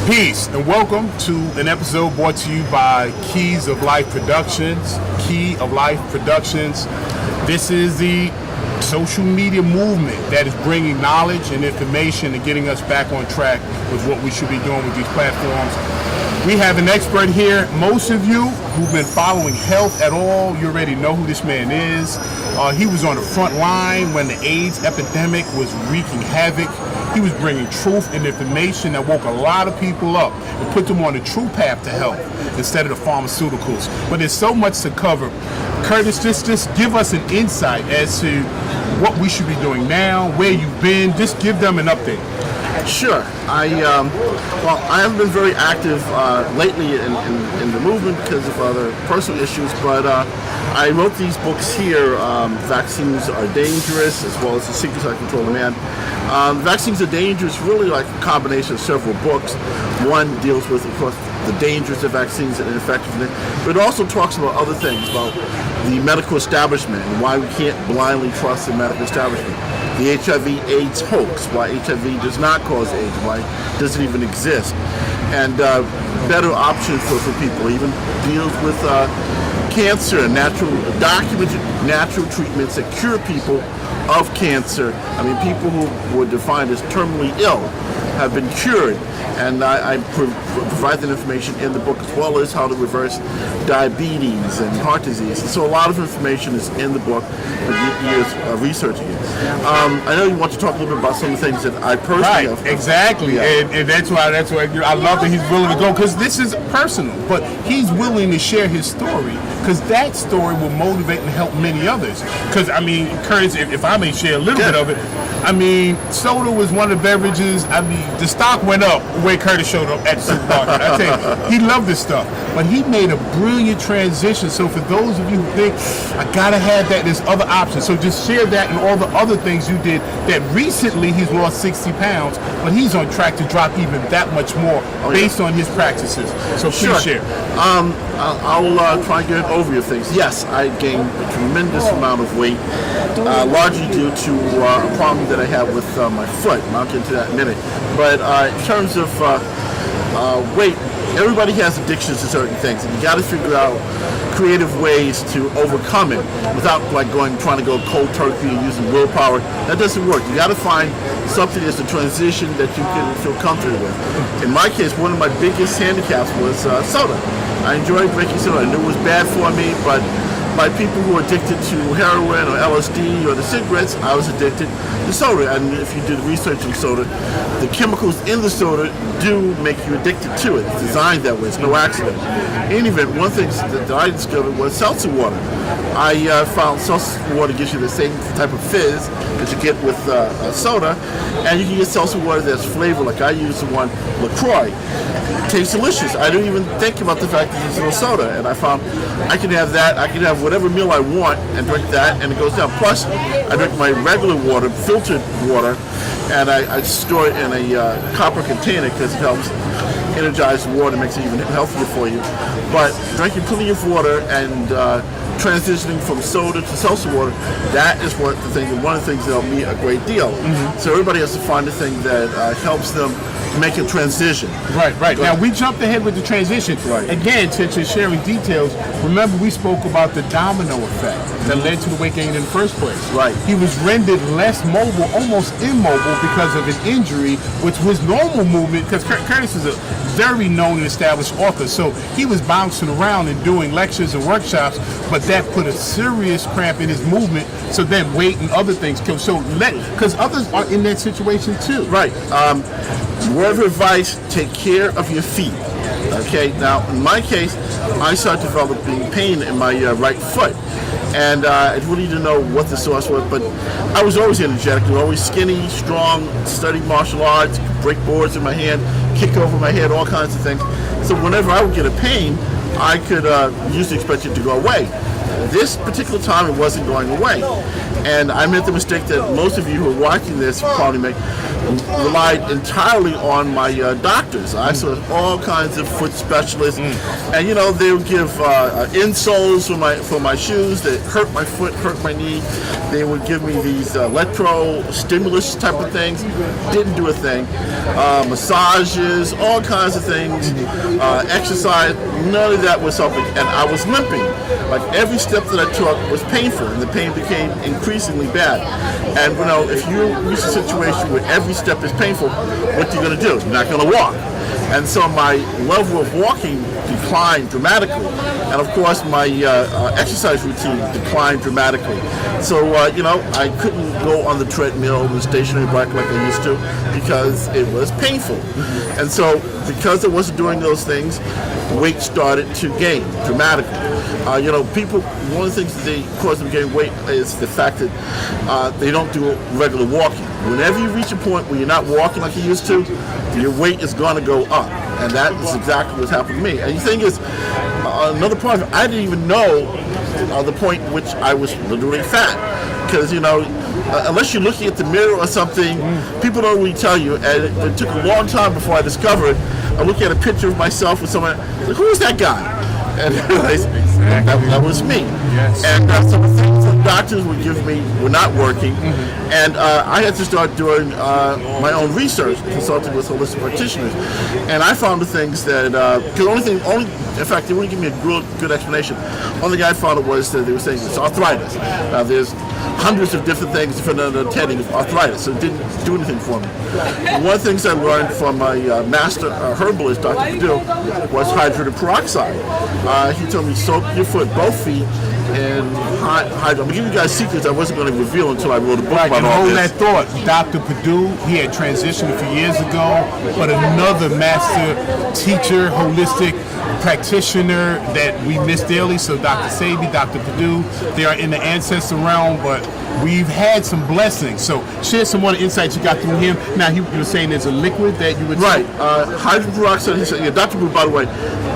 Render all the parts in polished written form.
Peace and welcome to an episode brought to you by Keys of Life Productions. Key of Life Productions. This is the social media movement that is bringing knowledge and information and getting us back on track with what we should be doing with these platforms. We have an expert here. Most of you who've been following health at all, you already know who this man is. He was on the front line when the AIDS epidemic was wreaking havoc. He was bringing truth and information that woke a lot of people up and put them on the true path to health instead of the pharmaceuticals. But there's so much to cover. Curtis, just give us an insight as to what we should be doing now, where you've been. Just give them an update. Sure. I haven't been very active lately in the movement because of other personal issues, but I wrote these books here, Vaccines Are Dangerous, as well as The Secrets How to Control the Man. Vaccines Are Dangerous, really like a combination of several books. One deals with, of course, the dangers of vaccines and ineffectiveness, but it also talks about other things, about the medical establishment and why we can't blindly trust the medical establishment. The HIV/AIDS hoax, why HIV does not cause AIDS, why it doesn't even exist, and better options for people. Even deals with cancer and documented natural treatments that cure people of cancer. I mean, people who were defined as terminally ill have been cured, and I provide that information in the book, as well as how to reverse diabetes and heart disease. And so a lot of information is in the book for years of researching it. I know you want to talk a little bit about some of the things that I personally have. Exactly. Yeah. And that's why I love that he's willing to go, because this is personal, but he's willing to share his story, because that story will motivate and help many others. Because, I mean, Curtis, if I may share a little bit of it, I mean, soda was one of the beverages. I mean, the stock went up when Curtis showed up at the supermarket. I tell you, he loved this stuff. But he made a brilliant transition. So for those of you who think, I gotta have that, there's other options. So just share that and all the other things you did. That recently he's lost 60 pounds, but he's on track to drop even that much more based on his practices. So please share. I'll try and get an overview of things. Yes, I gained a tremendous amount of weight, largely due to a problem that I have with my foot. I'll get into that in a minute. But in terms of weight, everybody has addictions to certain things, and you got to figure out creative ways to overcome it without trying to go cold turkey and using willpower. That doesn't work. You got to find something that's a transition that you can feel comfortable with. In my case, one of my biggest handicaps was soda. I enjoyed drinking soda. I knew it was bad for me, but by people who are addicted to heroin or LSD or the cigarettes, I was addicted to soda. And if you do the research on soda, the chemicals in the soda do make you addicted to it. It's designed that way. It's no accident. In any event, one thing that I discovered was seltzer water. I found seltzer water gives you the same type of fizz that you get with soda, and you can get seltzer water that's flavored, like I use the one LaCroix. It tastes delicious. I didn't even think about the fact that it's no soda, and I found I can have that. I can have whatever meal I want and drink that, and it goes down. Plus, I drink my regular water, filtered water, and I store it in a copper container because it helps energize the water, makes it even healthier for you. But drinking plenty of water and transitioning from soda to seltzer water, that is one of the things that helped me a great deal. Mm-hmm. So everybody has to find a thing that helps them make a transition. Right. Now, we jumped ahead with the transition. Right. Again, since you're sharing details, remember we spoke about the domino effect that led to the weight gain in the first place. Right. He was rendered less mobile, almost immobile, because of an injury, which was normal movement, because Curtis is a very known and established author, so he was bouncing around and doing lectures and workshops, but that put a serious cramp in his movement, so then weight and other things killed. So because others are in that situation too. Right. Word of advice, take care of your feet. Okay, now in my case, I started developing pain in my right foot, and I really didn't know what the source was, but I was always energetic, always skinny, strong, studied martial arts, break boards in my hand, kick over my head, all kinds of things. So whenever I would get a pain, I could usually expect it to go away. this particular time it wasn't going away. And I made the mistake that most of you who are watching this probably make, relied entirely on my doctors. I saw all kinds of foot specialists, and they would give insoles for my shoes that hurt my foot, hurt my knee. They would give me these electro stimulus type of things. Didn't do a thing. Massages, all kinds of things. Exercise. None of that was helping, and I was limping. Like every step that I took was painful, and the pain became increasingly bad. And if you reach a situation where every step is painful, what are you going to do? You're not going to walk. And so my level of walking declined dramatically. And of course, my exercise routine declined dramatically. So, I couldn't go on the treadmill, the stationary bike like I used to, because it was painful. And so, because I wasn't doing those things, weight started to gain dramatically. People, one of the things that they cause them to gain weight is the fact that they don't do regular walking. Whenever you reach a point where you're not walking like you used to, your weight is going to go up. And that is exactly what's happened to me. And the thing is, another part of it, I didn't even know the point at which I was literally fat. Because, unless you're looking at the mirror or something, people don't really tell you. And it took a long time before I discovered. I looked at a picture of myself with someone, like, who is that guy? And I realized that was me. Yes. And some of the things that doctors would give me were not working. And I had to start doing my own research, consulting with holistic practitioners. And I found the things that, because in fact, they wouldn't give me a good explanation. Only thing I found was that they were saying it's arthritis. Now, there's hundreds of different things for an understanding of arthritis, so it didn't do anything for me. One of the things I learned from my master herbalist, Dr. Perdue, was hydrogen peroxide. He told me soak your foot, both feet, in hydrogen. I'm giving you guys secrets I wasn't going to reveal until I wrote a book about all this. Hold that thought. Dr. Perdue, he had transitioned a few years ago, but another master teacher, holistic practitioner that we miss daily. So Dr. Sebi, Dr. Perdue, they are in the ancestor realm, but we've had some blessings. So share some more insights you got through him. Now, you were saying there's a liquid that you would Right. Hydrogen peroxide, he said, Dr. Perdue, by the way,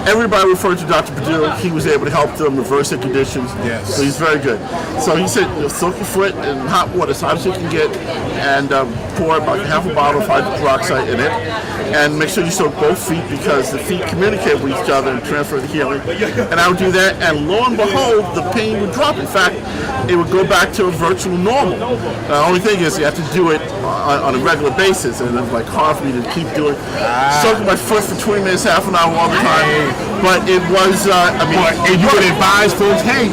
everybody referred to Dr. Perdue. He was able to help them reverse their conditions. Yes. So he's very good. So he said, soak your foot in hot water as hot as you can get, and pour about half a bottle of hydrogen peroxide in it. And make sure you soak both feet, because the feet communicate with each other and transfer the healing. And I would do that, and lo and behold, the pain would drop. In fact, it would go back to a virtual normal. The only thing is you have to do it on a regular basis, and it was like hard for me to keep doing. Soaking my foot for 20 minutes, half an hour all the time. But it was, and you would advise folks, hey,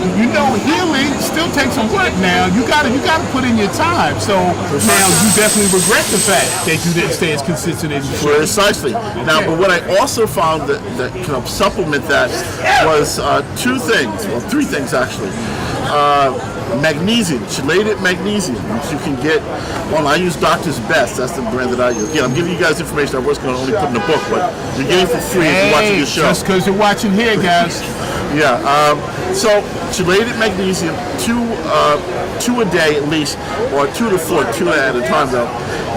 healing still takes some work now. You gotta put in your time. So now you definitely regret the fact that you didn't stay as consistent as you should. Precisely. Now, but what I also found that can help supplement that was two things, well, three things actually. Magnesium, chelated magnesium, which you can get. Well, I use Doctor's Best. That's the brand that I use. Again, I'm giving you guys information I was going to only put in the book, but you're getting it for free if you're watching the show. Just because you're watching here, guys. Yeah. So chelated magnesium, two a day at least, or 2 to 4, 2 at a time though,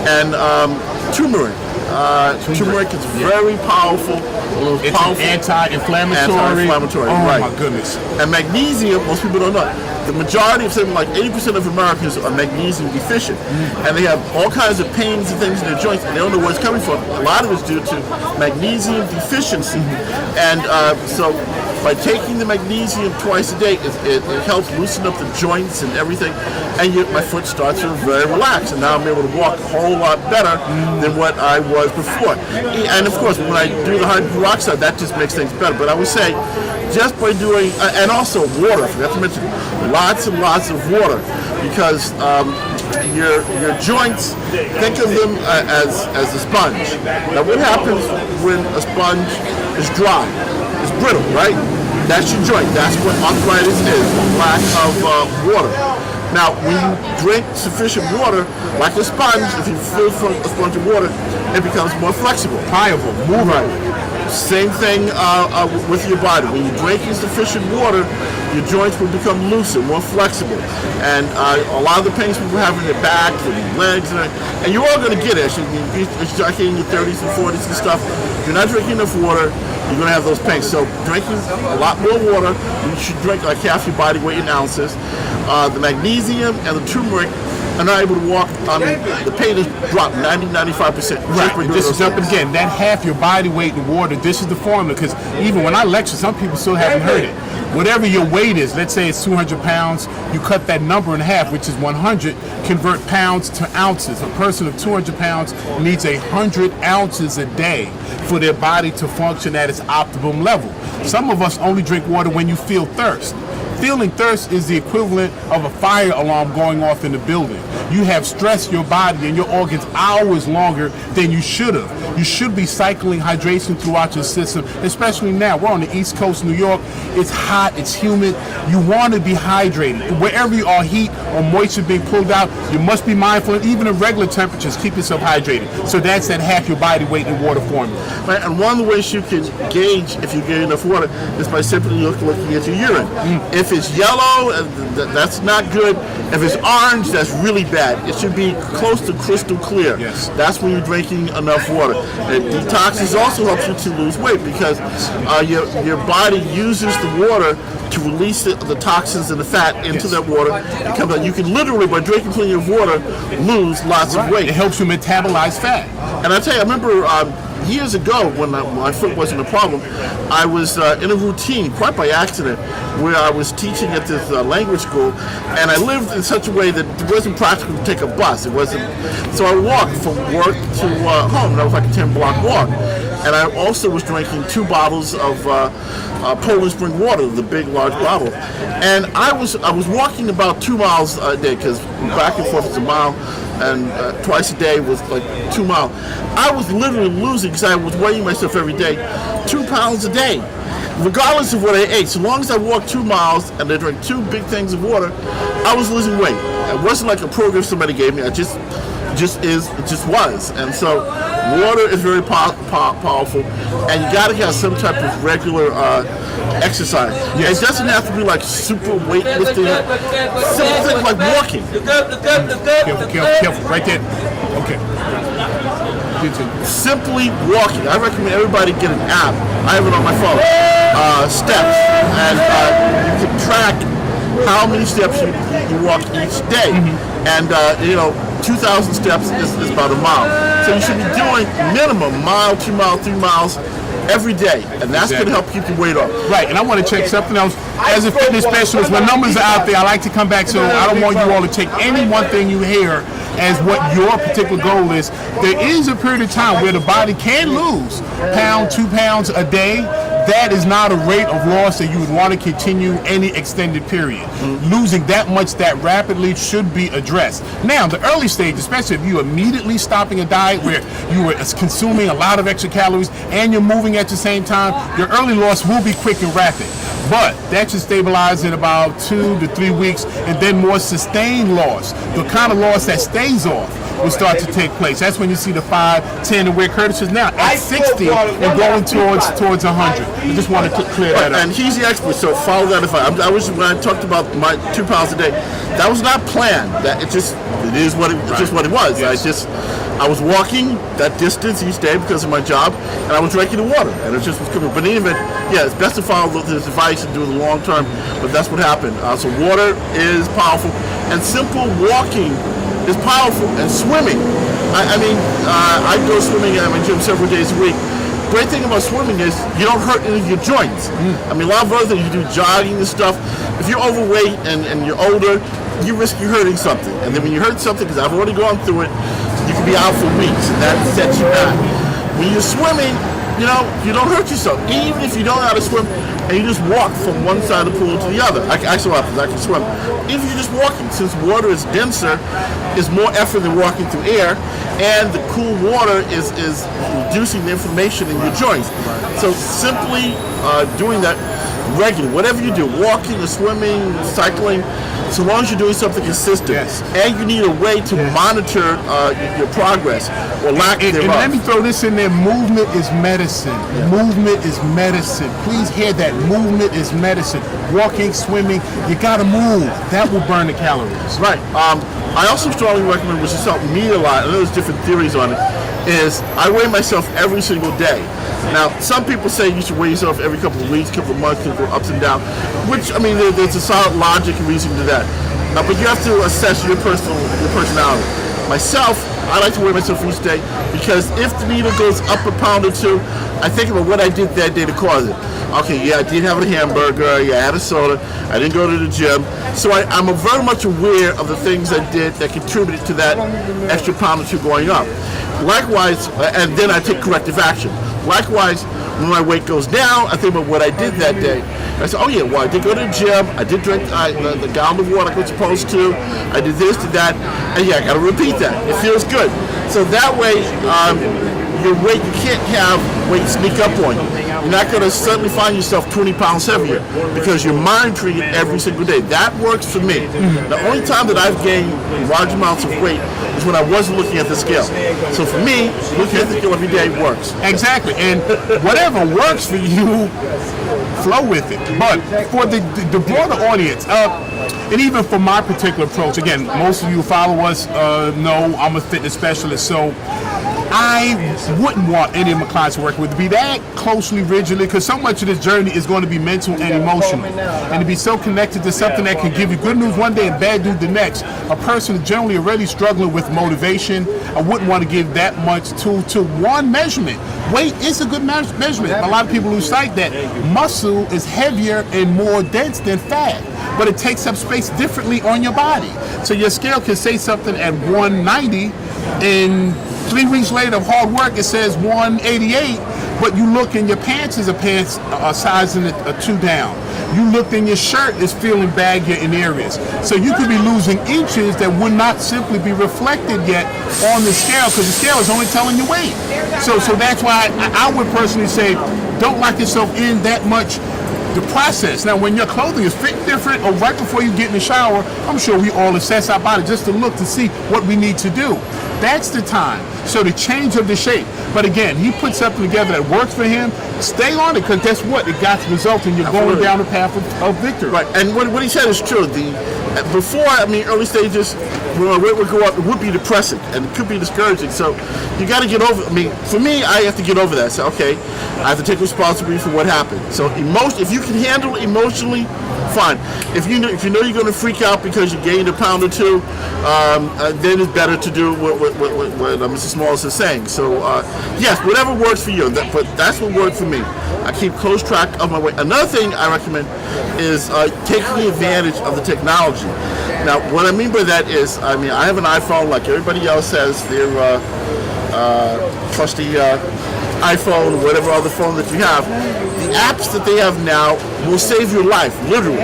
and turmeric. Turmeric is very powerful. It's anti-inflammatory. Oh, right. my goodness. And magnesium, most people don't know. The majority of something like 80% of Americans are magnesium deficient. And they have all kinds of pains and things in their joints, and they don't know where it's coming from. A lot of it's due to magnesium deficiency. And so by taking the magnesium twice a day, it helps loosen up the joints and everything. And yet my foot starts to very relaxed. And now I'm able to walk a whole lot better than what I was before. And of course, when I do the hydrogen peroxide, that just makes things better. But I would say, just by doing, and also water, I forgot to mention, lots and lots of water, because your joints, think of them as a sponge. Now what happens when a sponge is dry? It's brittle, right? That's your joint. That's what arthritis is, lack of water. Now, when you drink sufficient water, like a sponge, if you fill a sponge of water, it becomes more flexible. Pliable, move right. Same thing with your body. When you drink insufficient water, your joints will become looser, more flexible. And a lot of the pains people have in their back and legs, and you're all going to get it. You're in your 30s and 40s and stuff. If you're not drinking enough water, you're going to have those pains. So drinking a lot more water, you should drink like half your body weight in ounces. The magnesium and the turmeric are not able to walk. The pain has dropped 90-95%. Right. This is up again. That half your body weight in water. This is the formula. Because even when I lecture, some people still haven't heard it. Whatever your weight is, let's say it's 200 pounds, you cut that number in half, which is 100, convert pounds to ounces. A person of 200 pounds needs 100 ounces a day for their body to function at its optimum level. Some of us only drink water when you feel thirst. Feeling thirst is the equivalent of a fire alarm going off in the building. You have stressed your body and your organs hours longer than you should have. You should be cycling hydration throughout your system, especially now. We're on the East Coast, New York. It's hot, it's humid. You want to be hydrated. Wherever you are, heat or moisture being pulled out, you must be mindful. And even in regular temperatures, keep yourself hydrated. So that's that half your body weight in water formula. Right, and one of the ways you can gauge if you get enough water is by simply looking at your urine. If it's yellow, that's not good. If it's orange, that's really bad. It should be close to crystal clear. Yes. That's when you're drinking enough water. And detoxes also helps you to lose weight because your body uses the water to release the toxins and the fat into that water. It comes out. You can literally, by drinking plenty of water, lose lots of weight. It helps you metabolize fat. And I tell you, I remember years ago when my foot wasn't a problem, I was in a routine, quite by accident, where I was teaching at this language school, and I lived in such a way that it wasn't practical to take a bus. It wasn't. So I walked from work to home. That was like a 10-block walk. And I also was drinking 2 bottles of Poland Spring water, the big, large bottle. And I was walking about 2 miles a day, because back and forth is a mile, and twice a day was like 2 miles. I was literally losing, because I was weighing myself every day, 2 pounds a day, regardless of what I ate. So long as I walked 2 miles and I drank 2 big things of water, I was losing weight. It wasn't like a program somebody gave me. It just was. And so water is very powerful, and you got to have some type of regular exercise. Yes. It doesn't have to be like super weightlifting. Simple things like walking. Careful, right there. Okay. Simply walking. I recommend everybody get an app. I have it on my phone. Steps, and you can track how many steps you walk each day. And 2,000 steps is about a mile. So you should be doing minimum mile, 2 miles, 3 miles every day, and that's going to help keep your weight off. Right, and I want to check something else. As a fitness specialist, when numbers are out there, I like to come back, so I don't want you all to take any one thing you hear as what your particular goal is. There is a period of time where the body can lose pound, 2 pounds a day. That is not a rate of loss that you would want to continue any extended period. Losing that much that rapidly should be addressed. Now, the early stage, especially if you're immediately stopping a diet where you were consuming a lot of extra calories and you're moving at the same time, your early loss will be quick and rapid. But that should stabilize in about 2 to 3 weeks, and then more sustained loss, the kind of loss that stays off, will start to take place. That's when you see the 5, 10, and where Curtis is now at 60 and going towards 100. I just wanted to clear that up. And he's the expert, so follow that advice. When I talked about my 2 pounds a day, that was not planned. It is what it was. Yes. I was walking that distance each day because of my job, and I was drinking the water, and it just was coming. But even, it's best to follow this advice and do it in the long term, but that's what happened. So water is powerful, and simple walking is powerful, and swimming. I go swimming at my gym several days a week. Great thing about swimming is you don't hurt any of your joints. A lot of other things, you do jogging and stuff. If you're overweight and you're older, you risk you hurting something. And then when you hurt something, because I've already gone through it, you can be out for weeks, and that sets you back. When you're swimming, you don't hurt yourself. Even if you don't know how to swim, and you just walk from one side of the pool to the other. I can swim. Even if you're just walking, since water is denser, it's more effort than walking through air, and the cool water is reducing the inflammation in your joints. So simply doing that, regularly. Whatever you do, walking or swimming, cycling, so long as you're doing something consistent. Yes. And you need a way to monitor your progress or lack And thereof. let me throw this in there. Movement is medicine. Movement is medicine. Please hear that. Movement is medicine. Walking, swimming, you gotta move. That will burn the calories. Right. I also strongly recommend, which has helped me a lot, and there's different theories on it, is I weigh myself every single day. Now, some people say you should weigh yourself every couple of weeks, couple of months, you go ups and down, which, I mean, there's a solid logic and reason to that. But you have to assess your personality. Myself, I like to weigh myself each day because if the needle goes up a pound or two, I think about what I did that day to cause it. Okay, yeah, I did have a hamburger, yeah, I had a soda, I didn't go to the gym. So I'm very much aware of the things I did that contributed to that extra pound or two going up. Likewise, and then I take corrective action. Likewise, when my weight goes down, I think about what I did that day. I said, oh yeah, well, I did go to the gym, I did drink the gallon of water I was supposed to, I did this, did that, and yeah, I gotta repeat that. It feels good. So that way, your weight, you can't have weight sneak up on you. You're not going to suddenly find yourself 20 pounds heavier because you're monitoring it every single day. That works for me. The only time that I've gained large amounts of weight is when I wasn't looking at the scale. So for me, looking at the scale every day works. Exactly. And whatever works for you, flow with it. But for the broader audience, and even for my particular approach, again, most of you who follow us know I'm a fitness specialist, so I wouldn't want any of my clients to work with to be that closely rigidly, because so much of this journey is going to be mental and emotional, and to be so connected to something that can give you good news one day and bad news the next. A person is generally already struggling with motivation. I wouldn't want to give that much to one measurement. Weight is a good measurement. A lot of people lose sight that muscle is heavier and more dense than fat, but it takes up space differently on your body. So your scale can say something at 190, and 3 weeks later of hard work it says 188, but you look in your pants is a pants sizing a 2 down. You look in your shirt is feeling baggier in areas. So you could be losing inches that would not simply be reflected yet on the scale, because the scale is only telling you weight. So that's why I would personally say don't lock yourself in that much the process. Now, when your clothing is fit different or right before you get in the shower, I'm sure we all assess our body just to look to see what we need to do. That's the time. So the change of the shape. But again, he put something together that works for him. Stay on it, because guess what? It got the result, and you're going down the path of victory. Right, and what he said is true. Before, early stages, when my weight would go up, it would be depressing, and it could be discouraging. So you got to get over. For me, I have to get over that. So okay, I have to take responsibility for what happened. So if you can handle it emotionally, fine. If you know you're going to freak out because you gained a pound or two, then it's better to do what Mr. Smalls is saying. So yes, whatever works for you. But that's what worked for me. I keep close track of my weight. Another thing I recommend is taking advantage of the technology. Now, what I mean by that is, I have an iPhone like everybody else has their trusty iPhone, whatever other phone that you have. The apps that they have now will save your life, literally.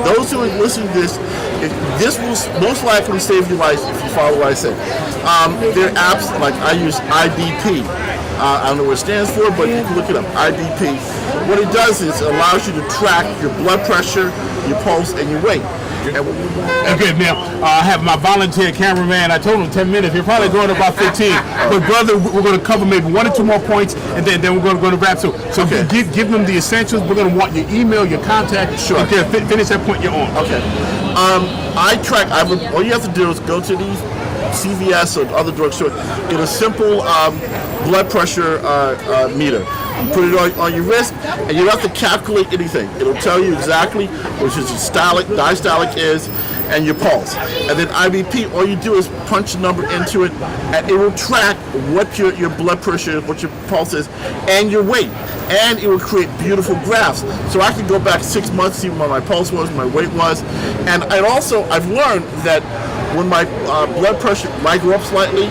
Those who are listening to this will most likely save your life if you follow what I say. There are apps like I use IBP. I don't know what it stands for, but you can look it up, IBP. What it does is it allows you to track your blood pressure, your pulse, and your weight. Okay, now I have my volunteer cameraman. I told him 10 minutes. You're probably going about 15. But brother, we're going to cover maybe 1 or 2 more points, and then we're going to wrap. So okay. give them the essentials. We're going to want your email, your contact. Sure. Okay, finish that point you're on. Okay. I track. All you have to do is go to these CVS or other drugstores, get a simple blood pressure meter. You put it on your wrist, and you don't have to calculate anything. It'll tell you exactly which is diastolic is, and your pulse. And then IBP, all you do is punch the number into it, and it will track what your blood pressure is, what your pulse is, and your weight. And it will create beautiful graphs. So I can go back 6 months, see what my pulse was, my weight was. And I've learned that when my blood pressure might go up slightly,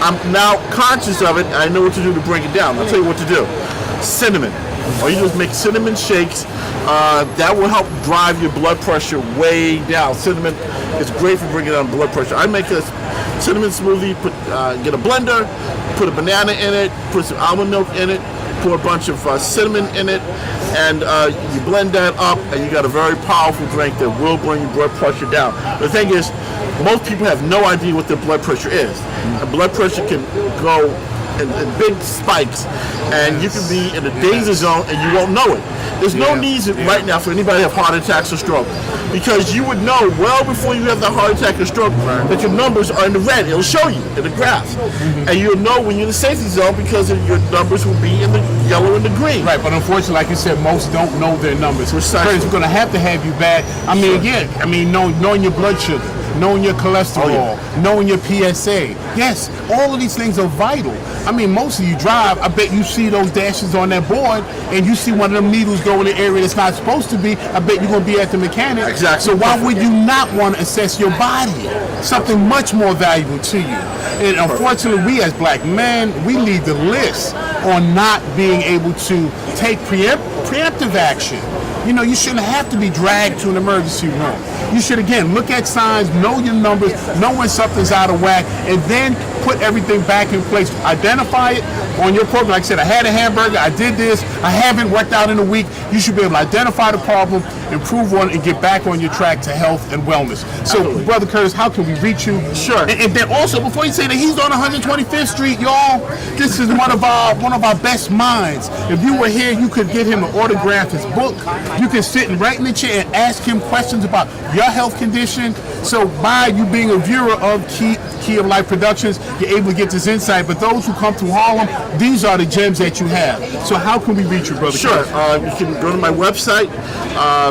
I'm now conscious of it, and I know what to do to bring it down. I'll tell you what to do. Cinnamon. All you do is make cinnamon shakes. That will help drive your blood pressure way down. Cinnamon is great for bringing down blood pressure. I make a cinnamon smoothie, get a blender, put a banana in it, put some almond milk in it, pour a bunch of cinnamon in it, and you blend that up, and you got a very powerful drink that will bring your blood pressure down. The thing is, most people have no idea what their blood pressure is. And blood pressure can go in big spikes, and you can be in a danger zone and you won't know it. There's no need right now for anybody to have heart attacks or stroke, because you would know well before you have the heart attack or stroke that your numbers are in the red. It'll show you in the graph, and you'll know when you're in the safety zone because your numbers will be in the yellow and the green. Right, but unfortunately, like you said, most don't know their numbers. Precisely. Curtis, we're going to have you back. I mean, again, knowing your blood sugar, knowing your cholesterol, knowing your PSA. Yes, all of these things are vital. I mean, most of you drive, I bet you see those dashes on that board, and you see one of them needles go in the area that's not supposed to be. I bet you're going to be at the mechanic. Exactly. So why would you not want to assess your body? Something much more valuable to you. And unfortunately, we as black men, we lead the list on not being able to take preemptive action. You know, you shouldn't have to be dragged to an emergency room. You should, again, look at signs, know your numbers, know when something's out of whack, and then put everything back in place. Identify it on your program. Like I said, I had a hamburger, I did this, I haven't worked out in a week. You should be able to identify the problem, improve on it, and get back on your track to health and wellness. So, Absolutely. Brother Curtis, how can we reach you? Sure. And then also, before you say that, he's on 125th Street, y'all. This is one of our best minds. If you were here, you could get him to autograph his book. You can sit right in the chair and ask him questions about your health condition. So by you being a viewer of Key of Life Productions, you're able to get this insight. But those who come through Harlem, these are the gems that you have. So how can we reach you, Brother Sure. Curtis? You can go to my website,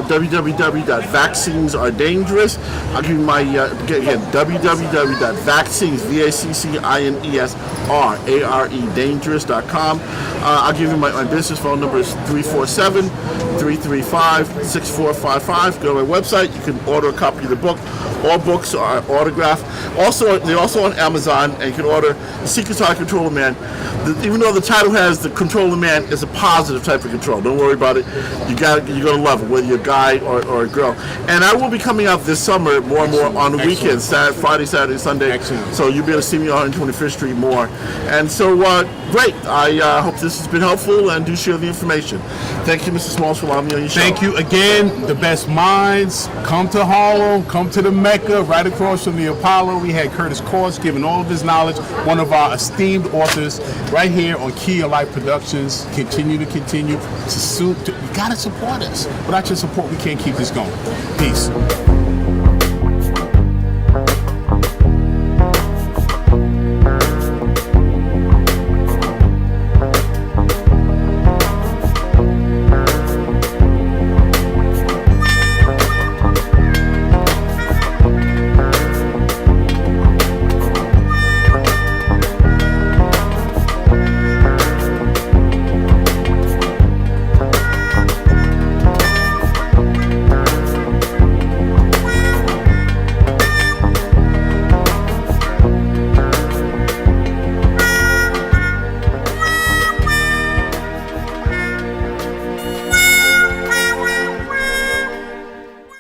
www.vaccinesAreDangerous. I'll give you my, again, www.vaccines, VACCINESRARE, Dangerous.com. I'll give you my business phone number is 347-335-6455. Go to my website. You can order a copy of the book. All books are autographed. They're also on Amazon, and you can order The Secrets of the Controller Man. Even though the title has the Controller Man, is a positive type of control. Don't worry about it. You're gonna love it, whether you're a guy or a girl. And I will be coming out this summer more and more on the weekends, Friday, Saturday, Sunday. Excellent. So you'll be able to see me on 125th Street more. And so, great. I hope this has been helpful, and do share the information. Thank you, Mr. Smalls, for allowing me on your show. Thank you again. The best minds, come to Harlem, come to the Mecca, right across from the Apollo. We had Curtis Course giving all of his knowledge, one of our esteemed authors, right here on Key of Life Productions. Continue to you gotta support us. Without your support, we can't keep this going. Peace.